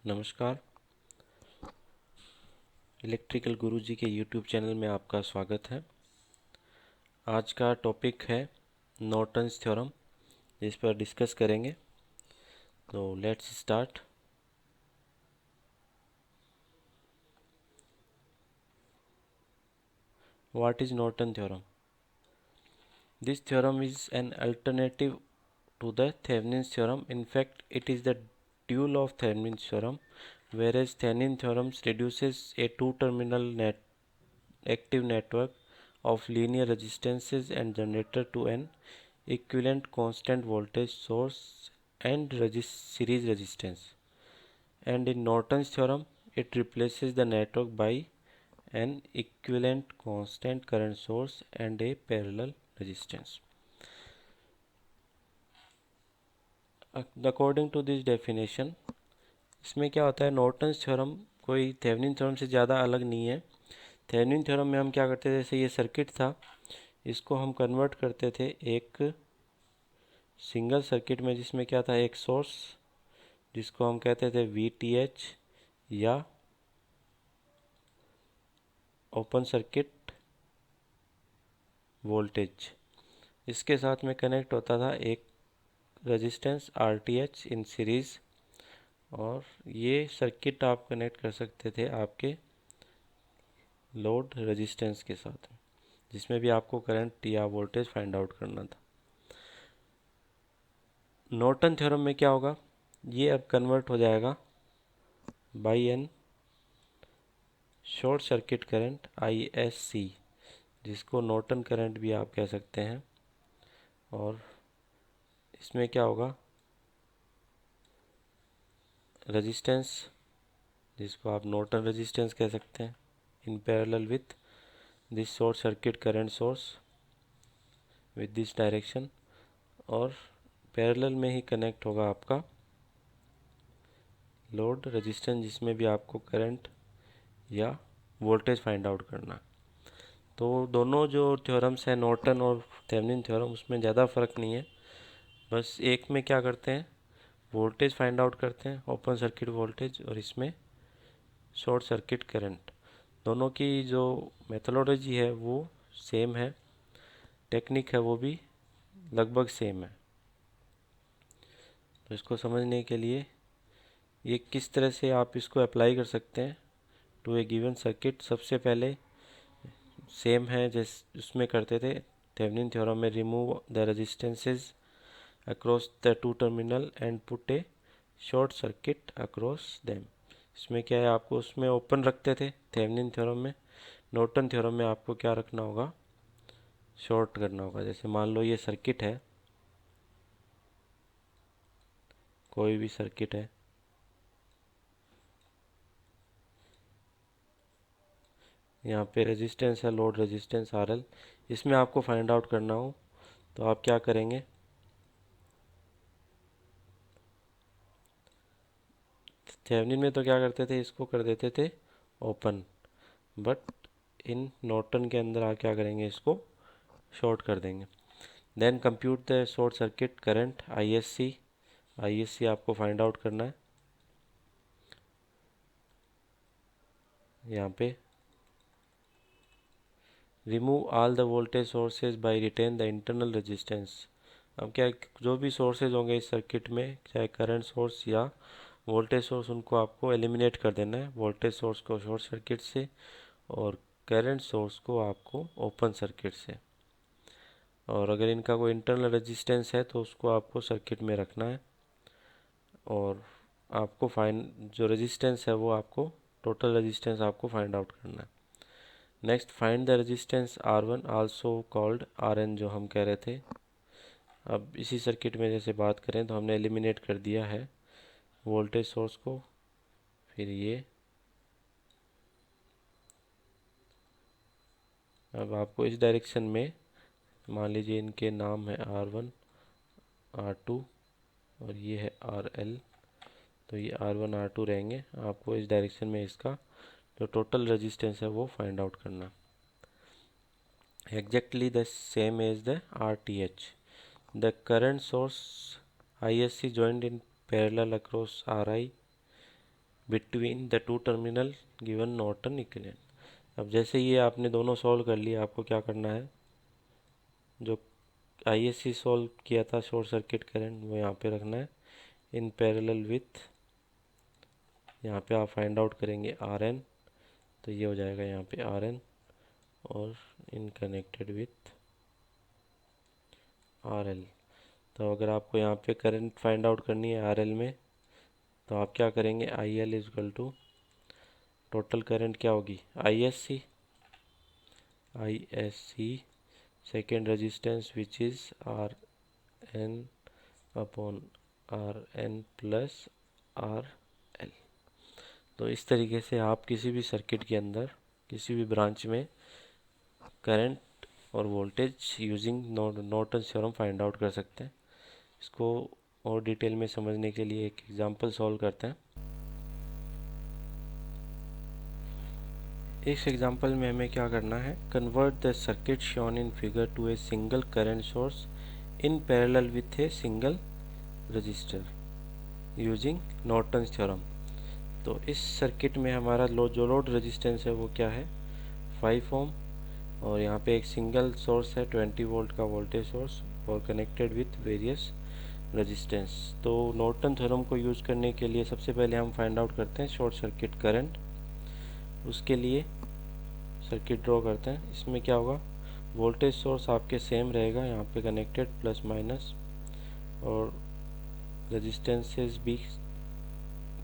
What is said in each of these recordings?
नमस्कार। इलेक्ट्रिकल गुरुजी के YouTube channel में आपका स्वागत है। आज का टॉपिक है नॉर्टन्स थ्योरम, जिस पर डिस्कस करेंगे। तो let's start. What is Norton theorem? This theorem is an alternative to the Thevenin's theorem. In fact, it is the dual of Thevenin's theorem, whereas Thevenin theorem reduces a two-terminal active network of linear resistances and generator to an equivalent constant voltage source and series resistance. And in Norton's theorem, it replaces the network by an equivalent constant current source and a parallel resistance. According to this definition, इसमें क्या होता है, Norton's theorem कोई Thevenin theorem से ज़्यादा अलग नहीं है। थेवेनिन थ्योरम में हम क्या करते थे, जैसे ये सर्किट था, इसको हम कन्वर्ट करते थे एक सिंगल सर्किट में, जिसमें क्या था, एक सोर्स जिसको हम कहते थे VTH या ओपन सर्किट वोल्टेज। इसके साथ में कनेक्ट होता था एक रेजिस्टेंस RTH इन सीरीज़, और ये सर्किट आप कनेक्ट कर सकते थे आपके लोड रेजिस्टेंस के साथ, जिसमें भी आपको करंट या वोल्टेज फाइंड आउट करना था। नॉर्टन थ्योरम में क्या होगा, ये अब कन्वर्ट हो जाएगा by an short circuit current ISC, जिसको नॉर्टन करंट भी आप कह सकते हैं। और इसमें क्या होगा, रेजिस्टेंस, जिसको आप नॉर्टन रेजिस्टेंस कह सकते हैं, इन parallel with this short circuit current source with this direction, और पैरेलल में ही कनेक्ट होगा आपका लोड रेजिस्टेंस, जिसमें भी आपको करंट या वोल्टेज फाइंड आउट करना है। तो दोनों जो थ्योरम्स हैं, नॉर्टन और थेवेनिन थ्योरम, उसमें ज़्यादा फ़र्क नहीं है। बस एक में क्या करते हैं, वोल्टेज फाइंड आउट करते हैं, ओपन सर्किट वोल्टेज, और इसमें शॉर्ट सर्किट करंट। दोनों की जो मेथोडोलॉजी है वो सेम है, टेक्निक है वो भी लगभग सेम है। तो इसको समझने के लिए ये किस तरह से आप इसको अप्लाई कर सकते हैं टू ए गिवन सर्किट, सबसे पहले सेम है जैसे उसमें करते थे थेवेनिन थ्योरम में, remove the resistances across the two terminal and put A short circuit across them. इसमें क्या है, आपको उसमें ओपन रखते थे थेवेनिन थ्योरम में। नॉर्टन थ्योरम में आपको क्या रखना होगा, शॉर्ट करना होगा। जैसे मान लो ये सर्किट है, कोई भी सर्किट है, यहाँ पे रेजिस्टेंस है, लोड रेजिस्टेंस RL, इसमें आपको फाइंड आउट करना हो तो आप क्या करेंगे, थेवेनिन में तो क्या करते थे, इसको कर देते थे ओपन, बट इन नॉर्टन के अंदर आप क्या करेंगे, इसको शॉर्ट कर देंगे। Then compute the short circuit current ISC आपको फाइंड आउट करना है। यहाँ पे remove all the voltage sources by retain the internal resistance. अब क्या, जो भी सोर्सेज होंगे इस सर्किट में, चाहे करंट सोर्स या वोल्टेज सोर्स, उनको आपको एलिमिनेट कर देना है, वोल्टेज सोर्स को शॉर्ट सर्किट से और करंट सोर्स को आपको ओपन सर्किट से। और अगर इनका कोई इंटरनल रेजिस्टेंस है तो उसको आपको सर्किट में रखना है, और आपको जो रेजिस्टेंस है वो आपको, टोटल रेजिस्टेंस आपको फाइंड आउट करना है। Next, find the resistance R1 also called RN, जो हम कह रहे थे। अब इसी सर्किट में जैसे बात करें तो हमने एलिमिनेट कर दिया है वोल्टेज सोर्स को, फिर ये, अब आपको इस डायरेक्शन में, मान लीजिए इनके नाम है R1 R2 और ये है RL, तो ये R1 R2 रहेंगे। आपको इस डायरेक्शन में इसका जो टोटल रेजिस्टेंस है वो फाइंड आउट करना, exactly the same as the RTH। The current source ISC joined in parallel across RI between the two terminal given Norton equivalent. अब जैसे ये आपने दोनों सॉल्व कर लिया, आपको क्या करना है, जो आईएससी सॉल्व किया था शॉर्ट सर्किट करंट, वो यहाँ पे रखना है इन पैरेलल विथ, यहाँ पे आप फाइंड आउट करेंगे आर एन, तो ये हो जाएगा यहाँ पे आर एन, और इन कनेक्टेड विथ आर एल। तो अगर आपको यहाँ पे करंट फाइंड आउट करनी है आर एल में, तो आप क्या करेंगे, I L is equal to total current क्या होगी, I S C second resistance which is R N upon R N plus R L. तो इस तरीके से आप किसी भी सर्किट के अंदर किसी भी ब्रांच में करंट और voltage using Norton's theorem find out कर सकते हैं। इसको और डिटेल में समझने के लिए एक एग्जांपल सॉल्व करते हैं। इस एग्जांपल में हमें क्या करना है, convert the circuit shown in figure to a single current source in parallel with a single resistor using Norton's theorem. तो इस सर्किट में हमारा जो लोड रेजिस्टेंस है वो क्या है, 5 ओम, और यहाँ पे एक सिंगल सोर्स है 20 वोल्ट का वोल्टेज सोर्स और कनेक्टेड विथ वेरियस रेजिस्टेंस। तो नॉर्टन थ्योरम को यूज़ करने के लिए सबसे पहले हम फाइंड आउट करते हैं शॉर्ट सर्किट करंट। उसके लिए सर्किट ड्रॉ करते हैं। इसमें क्या होगा, वोल्टेज सोर्स आपके सेम रहेगा यहाँ पे कनेक्टेड प्लस माइनस, और रेजिस्टेंसेस भी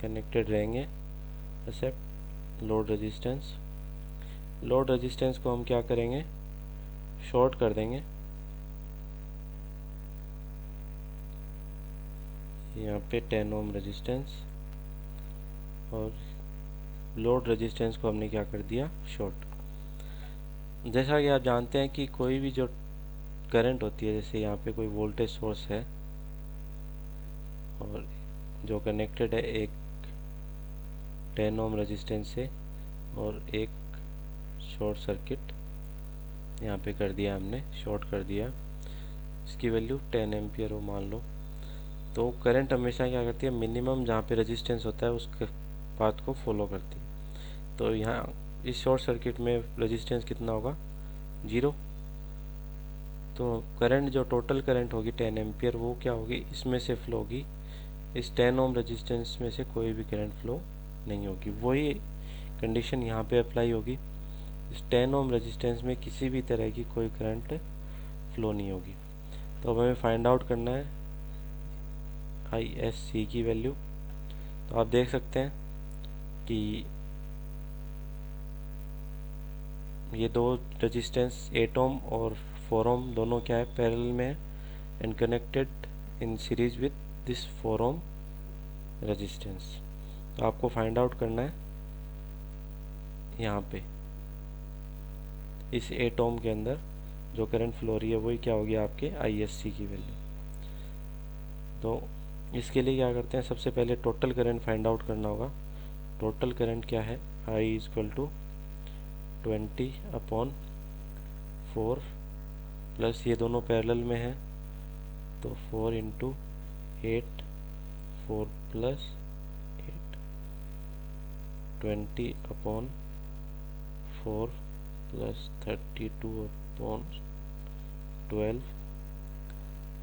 कनेक्टेड रहेंगे except load resistance. Load resistance को हम क्या करेंगे, शॉर्ट कर देंगे। यहाँ पे 10 ओम रेजिस्टेंस, और लोड रेजिस्टेंस को हमने क्या कर दिया, शॉर्ट। जैसा कि आप जानते हैं कि कोई भी जो करंट होती है, जैसे यहाँ पे कोई वोल्टेज सोर्स है और जो कनेक्टेड है एक 10 ओम रेजिस्टेंस से, और एक शॉर्ट सर्किट यहाँ पे कर दिया हमने, शॉर्ट कर दिया, इसकी वैल्यू 10 एम्पियर हो मान लो। तो करंट हमेशा क्या करती है, मिनिमम जहाँ पे रेजिस्टेंस होता है उसके पाथ को फॉलो करती है। तो यहाँ इस शॉर्ट सर्किट में रेजिस्टेंस कितना होगा, 0। तो करंट जो टोटल करंट होगी 10 एम्पियर, वो क्या होगी, इसमें से फ्लो होगी, इस 10 ओम रेजिस्टेंस में से कोई भी करंट फ्लो नहीं होगी। वही कंडीशन यहाँ पे अप्लाई होगी, इस 10 ओम रेजिस्टेंस में किसी भी तरह की कोई करंट फ्लो नहीं होगी। तो अब हमें फाइंड आउट करना है आई एस सी की वैल्यू। तो आप देख सकते हैं कि ये दो रेजिस्टेंस 8 ओम और 4 ओम दोनों क्या है, पैरेलल में है and connected in series with this 4 ohm resistance. तो आपको फाइंड आउट करना है यहाँ पे इस 8 ओम के अंदर जो करंट फ्लो रही है वही क्या होगी, आपके ISC की वैल्यू। तो इसके लिए क्या करते हैं, सबसे पहले टोटल करंट फाइंड आउट करना होगा। टोटल करंट क्या है, I is equal to 20/4 plus ये दोनों पैरेलल में है, तो 4 इंटू 8, 4 प्लस 8, 20/4 प्लस 32/12।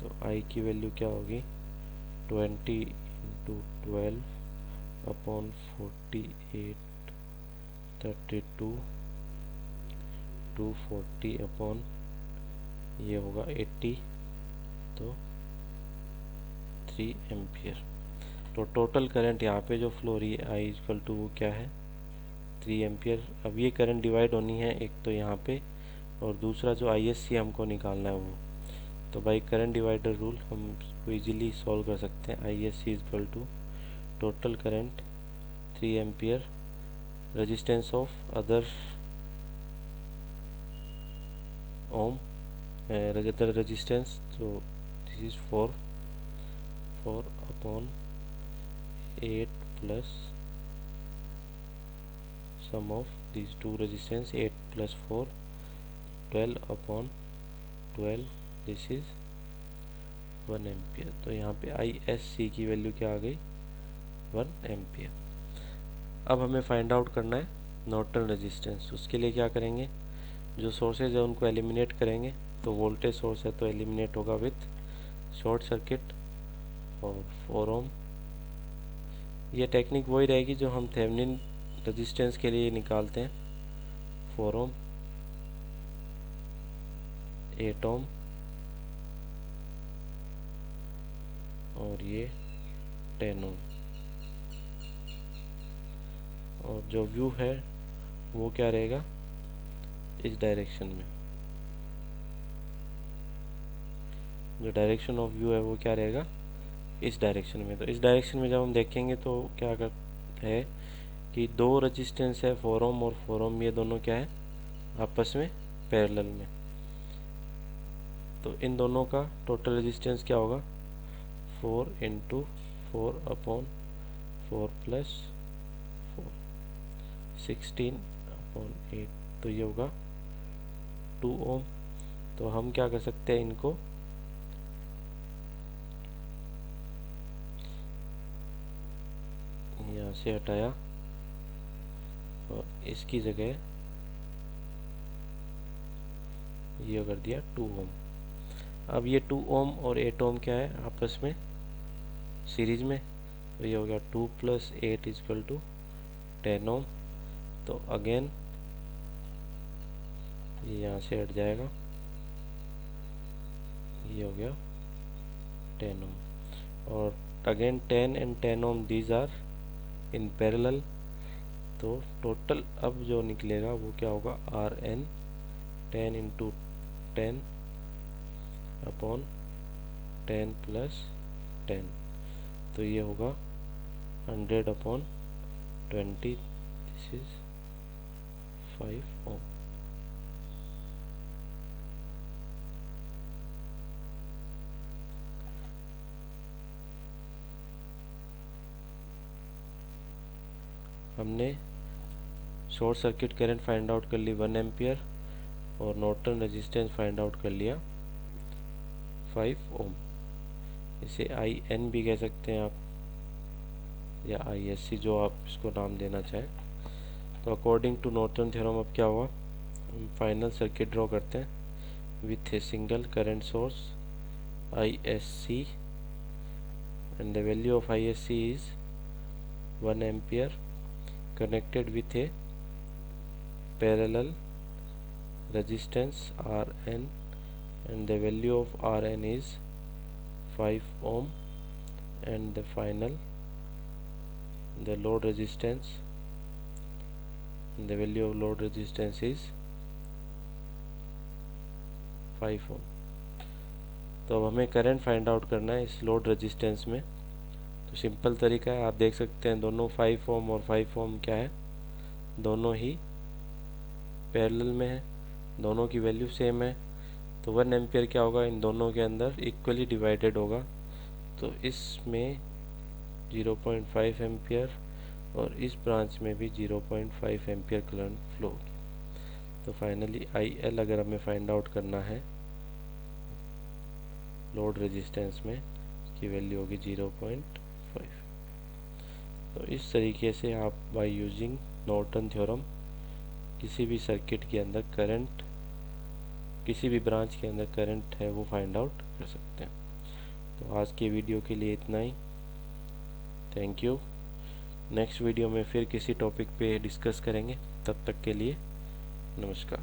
तो I की वैल्यू क्या होगी, 20 इंटू 12/48, 32, 240 अपॉन ये होगा 80, तो 3 एम्पियर। तो टोटल करंट यहाँ पे जो फ्लो रही है I इक्वल टू वो क्या है, 3 एम्पियर। अब ये करंट डिवाइड होनी है, एक तो यहाँ पे और दूसरा जो ISC हमको निकालना है वो। तो बाई करंट डिवाइडर रूल हम इसको इजीली सॉल्व कर सकते हैं। ISC equal to total current 3 ampere, resistance of other ohm other resistance, तो this is 4 upon 8 plus sum of these two resistance 8 plus 4, 12 upon 12, this is 1 ampere. तो यहाँ पे ISC की वैल्यू क्या आ गई, 1 एम्पियर। अब हमें फाइंड आउट करना है नॉर्टन रेजिस्टेंस। उसके लिए क्या करेंगे, जो सोर्सेज है उनको एलिमिनेट करेंगे। तो वोल्टेज सोर्स है तो एलिमिनेट होगा विथ शॉर्ट सर्किट और 4 ओम। ये टेक्निक वही रहेगी जो हम थेवेनिन रेजिस्टेंस के लिए निकालते हैं, 4 ओम, 8 ओम और ये 10 ओम। और जो व्यू है वो क्या रहेगा, इस डायरेक्शन में, जो डायरेक्शन ऑफ व्यू है वो क्या रहेगा, इस डायरेक्शन में। तो इस डायरेक्शन में जब हम देखेंगे तो क्या है कि दो रेजिस्टेंस है, 4 ओम और 4 ओम, ये दोनों क्या है, आपस में पैरेलल में। तो इन दोनों का टोटल रेजिस्टेंस क्या होगा, 4 इंटू 4/4 प्लस 4, 16/8। तो ये होगा 2 ओम। तो हम क्या कर सकते हैं, इनको यहाँ से हटाया और इसकी जगह ये कर दिया 2 ओम। अब ये 2 ओम और 8 ओम क्या है, आपस में सीरीज में। तो ये हो गया 2 + 8 = 10 ओम। तो अगेन ये यहाँ से हट जाएगा, ये हो गया 10 ओम। और again 10 and 10 ohm these are in parallel. तो टोटल अब जो निकलेगा वो क्या होगा, RN 10 × 10/10 + 10। तो ये होगा 100/20। दिस इज 5 ओम। हमने short circuit current find out कर ली 1 एम्पियर और नॉर्टन रेजिस्टेंस फाइंड आउट कर लिया 5 ओम। इसे IN भी कह सकते हैं आप, या ISC, जो आप इसको नाम देना चाहें। तो अकॉर्डिंग टू नॉर्टन थ्योरम अब क्या हुआ, हम फाइनल सर्किट ड्रॉ करते हैं with a single current source ISC and the value of ISC is 1 ampere connected with a parallel resistance RN and the value of RN is 5 ohm and the load resistance, the value of load resistance is 5 ohm। तो अब हमें current find out करना है इस load resistance में। तो simple तरीका है, आप देख सकते हैं दोनों 5 ओम और 5 ओम क्या है, दोनों ही पैरेलल में है, दोनों की वैल्यू सेम है। तो 1 एम्पियर क्या होगा, इन दोनों के अंदर इक्वली डिवाइडेड होगा। तो इसमें 0.5 एम्पियर और इस ब्रांच में भी 0.5 एम्पियर करंट फ्लो होगी। तो फाइनली IL अगर हमें फाइंड आउट करना है लोड रेजिस्टेंस में, इसकी वैल्यू होगी 0.5। तो इस तरीके से आप बाय यूजिंग नॉर्टन थ्योरम किसी भी सर्किट के अंदर करंट, किसी भी ब्रांच के अंदर करंट है वो फाइंड आउट कर सकते हैं। तो आज के वीडियो के लिए इतना ही। Thank you. नेक्स्ट वीडियो में फिर किसी टॉपिक पे डिस्कस करेंगे। तब तक के लिए नमस्कार।